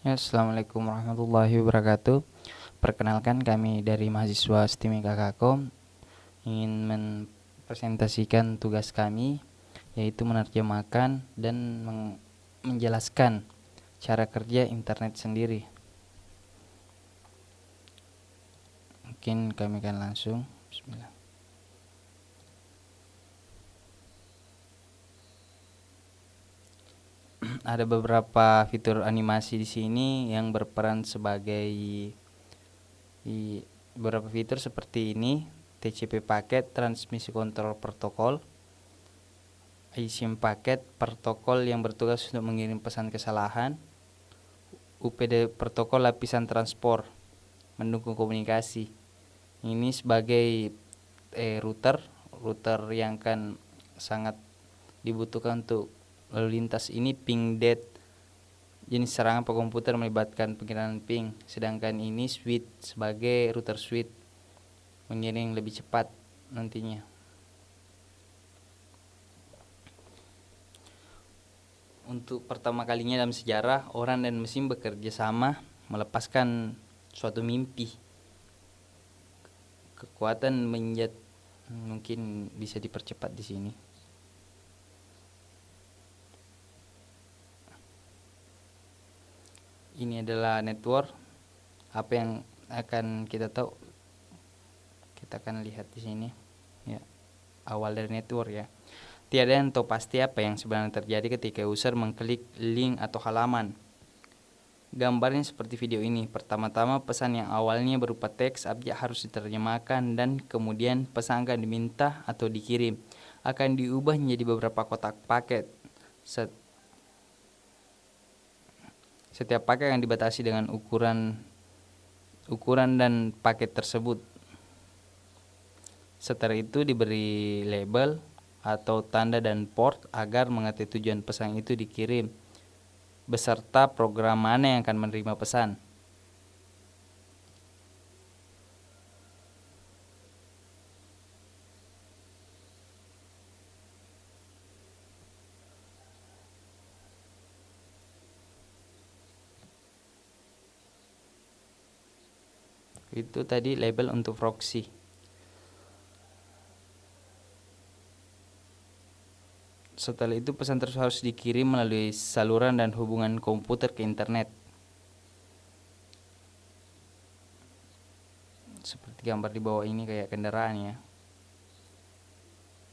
Ya, Assalamualaikum warahmatullahi wabarakatuh. Perkenalkan, kami dari mahasiswa STIMIKA Kakom ingin mempresentasikan tugas kami, yaitu menerjemahkan dan menjelaskan cara kerja internet sendiri. Mungkin kami akan langsung. Bismillah. Ada beberapa fitur animasi di sini yang berperan sebagai beberapa fitur seperti ini: TCP paket, transmisi kontrol protokol; eSIM paket, protokol yang bertugas untuk mengirim pesan kesalahan; UPD, protokol lapisan transport, mendukung komunikasi. Ini sebagai router yang kan sangat dibutuhkan untuk lalu lintas. Ini ping det, jenis serangan komputer melibatkan pengiriman ping. Sedangkan ini switch sebagai router switch, mengirim lebih cepat nantinya. Untuk pertama kalinya dalam sejarah, orang dan mesin bekerja sama melepaskan suatu mimpi. Kekuatan menjat mungkin bisa dipercepat di sini. Ini adalah network. Apa yang akan kita tahu, kita akan lihat di sini. Ya, awal dari network ya. Tiada yang tahu pasti apa yang sebenarnya terjadi ketika user mengklik link atau halaman. Gambarnya seperti video ini. Pertama-tama, pesan yang awalnya berupa teks abjad harus diterjemahkan, dan kemudian pesan akan diminta atau dikirim akan diubah menjadi beberapa kotak paket. Setiap paket akan dibatasi dengan ukuran dan paket tersebut. Setelah itu diberi label atau tanda dan port agar mengerti tujuan pesan itu dikirim, beserta program mana yang akan menerima pesan. Itu tadi label untuk proxy. Setelah itu pesan tersebut harus dikirim melalui saluran dan hubungan komputer ke internet. Seperti gambar di bawah ini, kayak kendaraan ya.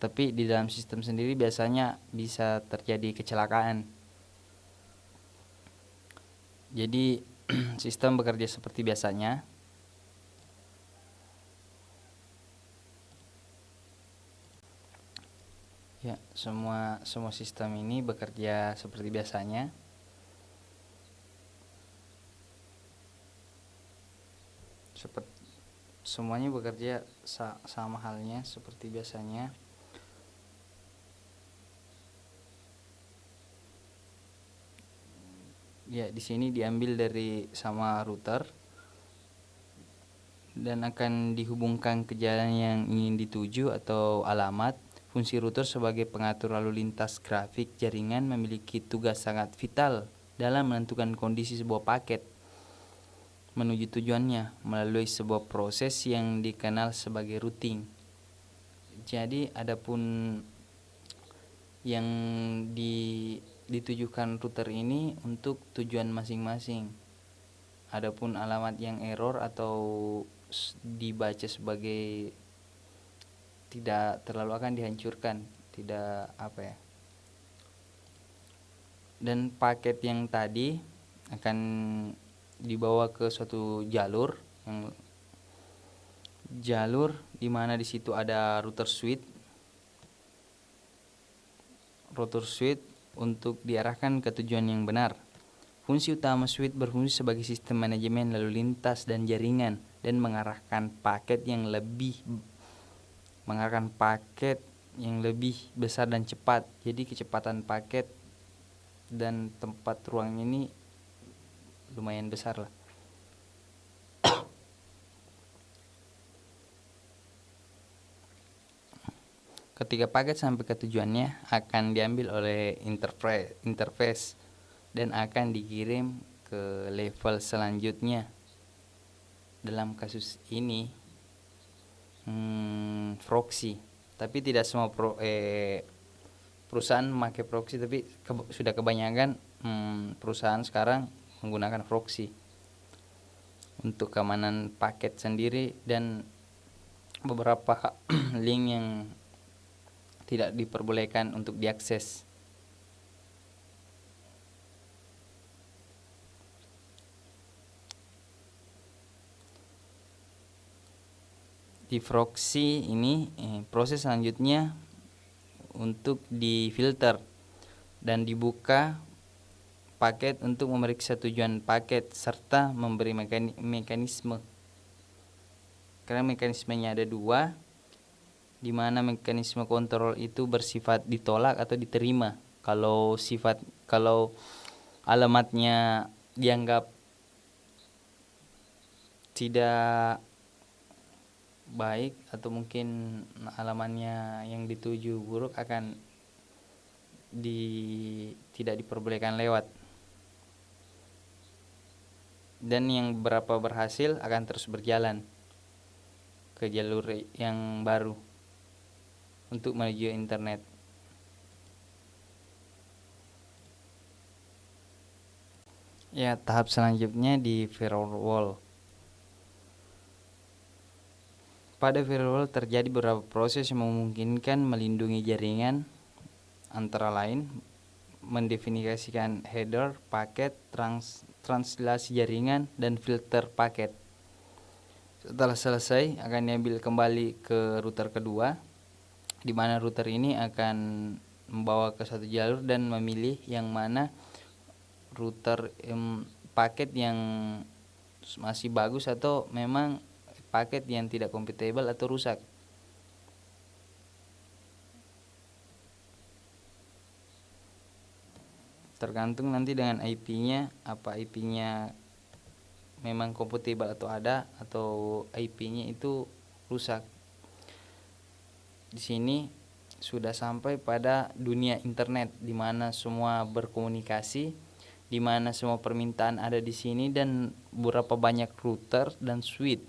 Tapi di dalam sistem sendiri biasanya bisa terjadi kecelakaan. Jadi sistem bekerja seperti biasanya. Ya, semua sistem ini bekerja seperti biasanya. Semuanya bekerja sama halnya seperti biasanya. Ya, di sini diambil dari sama router dan akan dihubungkan ke jalan yang ingin dituju atau alamat. Fungsi router sebagai pengatur lalu lintas grafik jaringan memiliki tugas sangat vital dalam menentukan kondisi sebuah paket menuju tujuannya melalui sebuah proses yang dikenal sebagai routing. Jadi adapun yang ditujukan router ini untuk tujuan masing-masing. Adapun alamat yang error atau dibaca sebagai tidak terlalu akan dihancurkan, tidak apa ya. Dan paket yang tadi akan dibawa ke suatu jalur di mana di situ ada router switch untuk diarahkan ke tujuan yang benar. Fungsi utama switch berfungsi sebagai sistem manajemen lalu lintas dan jaringan dan mengarahkan paket yang lebih besar dan cepat. Jadi kecepatan paket dan tempat ruang ini lumayan besar lah. Ketika paket sampai ke tujuannya akan diambil oleh interface dan akan dikirim ke level selanjutnya. Dalam kasus ini proxy, tapi tidak semua perusahaan memakai proxy, tapi sudah kebanyakan perusahaan sekarang menggunakan proxy untuk keamanan paket sendiri dan beberapa link yang tidak diperbolehkan untuk diakses. Di proxy ini proses selanjutnya untuk difilter dan dibuka paket untuk memeriksa tujuan paket serta memberi mekanisme. Karena mekanismenya ada dua, di mana mekanisme kontrol itu bersifat ditolak atau diterima. Kalau alamatnya dianggap tidak baik atau mungkin alamatnya yang dituju buruk, akan tidak diperbolehkan lewat. Dan yang berapa berhasil akan terus berjalan ke jalur yang baru untuk menuju internet. Ya, tahap selanjutnya di firewall. Pada firewall terjadi beberapa proses yang memungkinkan melindungi jaringan, antara lain mendefinisikan header, paket, translasi jaringan, dan filter paket. Setelah selesai, akan diambil kembali ke router kedua, di mana router ini akan membawa ke satu jalur dan memilih yang mana router paket yang masih bagus atau memang paket yang tidak compatible atau rusak. Tergantung nanti dengan IP-nya, apa IP-nya memang compatible atau ada, atau IP-nya itu rusak. Di sini sudah sampai pada dunia internet, di mana semua berkomunikasi, di mana semua permintaan ada di sini, dan berapa banyak router dan switch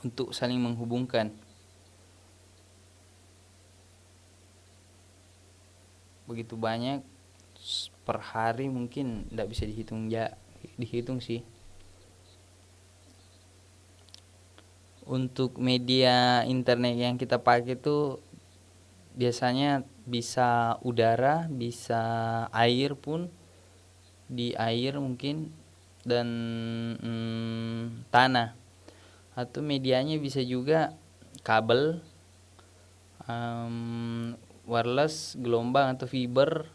untuk saling menghubungkan. Begitu banyak, per hari mungkin tidak bisa dihitung sih. Untuk media internet yang kita pakai itu biasanya bisa udara, bisa air pun, di air mungkin, dan tanah. Atau medianya bisa juga kabel, wireless, gelombang, atau fiber.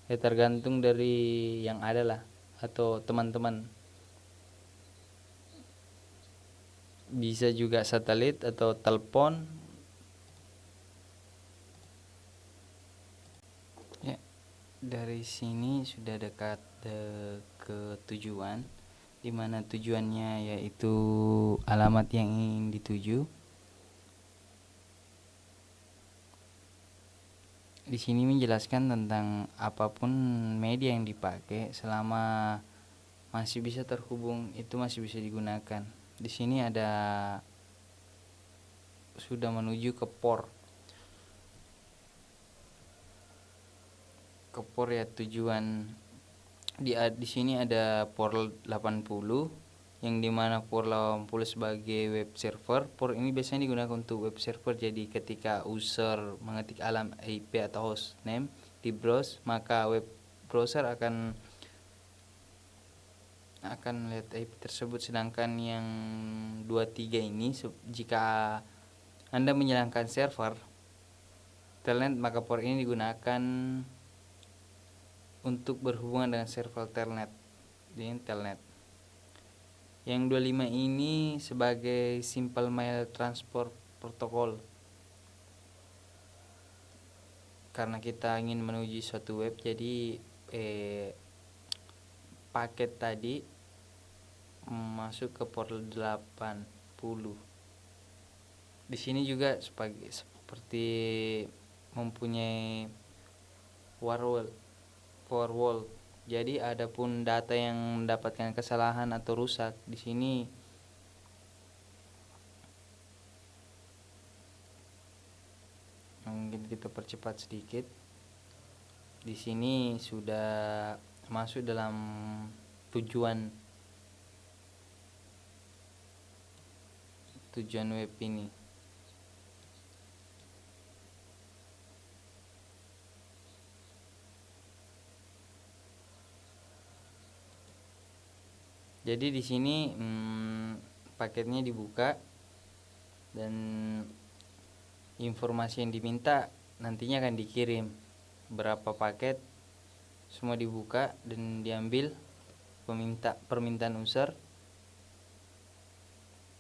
Ya tergantung dari yang ada lah, atau teman-teman. Bisa juga satelit atau telepon. Ya, dari sini sudah dekat ke tujuan, di mana tujuannya yaitu alamat yang ingin dituju. Di sini menjelaskan tentang apapun media yang dipakai, selama masih bisa terhubung, itu masih bisa digunakan. Di sini ada sudah menuju ke port ya, tujuan. Di sini ada port 80, yang dimana port 80 sebagai web server. Port ini biasanya digunakan untuk web server. Jadi ketika user mengetik alam IP atau host name di browse, maka web browser akan lihat IP tersebut. Sedangkan yang 23 ini, jika Anda menjalankan server telnet, maka port ini digunakan untuk berhubungan dengan server telnet di telnet. Yang 25 ini sebagai simple mail transport protocol, karena kita ingin menuju suatu web, jadi paket tadi masuk ke port 80. Di sini juga seperti mempunyai firewall. Jadi adapun data yang mendapatkan kesalahan atau rusak di sini mungkin kita percepat sedikit. Di sini sudah masuk dalam tujuan web ini. Jadi di sini paketnya dibuka dan informasi yang diminta nantinya akan dikirim. Berapa paket semua dibuka dan diambil permintaan user.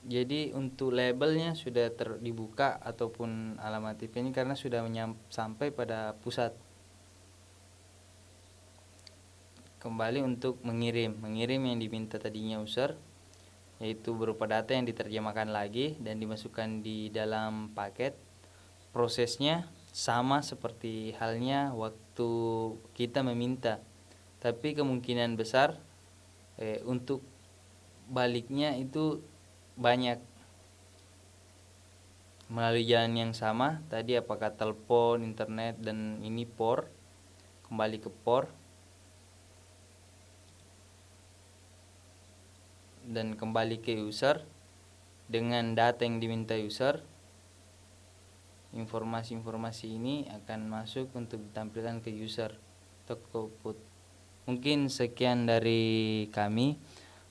Jadi untuk labelnya sudah dibuka ataupun alamat IP-nya karena sudah sampai pada pusat. Kembali untuk mengirim yang diminta tadinya user, yaitu berupa data yang diterjemahkan lagi dan dimasukkan di dalam paket. Prosesnya sama seperti halnya waktu kita meminta, tapi kemungkinan besar untuk baliknya itu banyak melalui jalan yang sama tadi, apakah telepon, internet, dan ini POR. Kembali ke POR dan kembali ke user dengan data yang diminta user. Informasi-informasi ini akan masuk untuk ditampilkan ke user atau ke output. Mungkin sekian dari kami.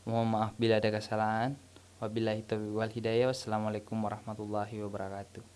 Mohon maaf bila ada kesalahan. Wabillahi taufiq wal hidayah. Wassalamualaikum warahmatullahi wabarakatuh.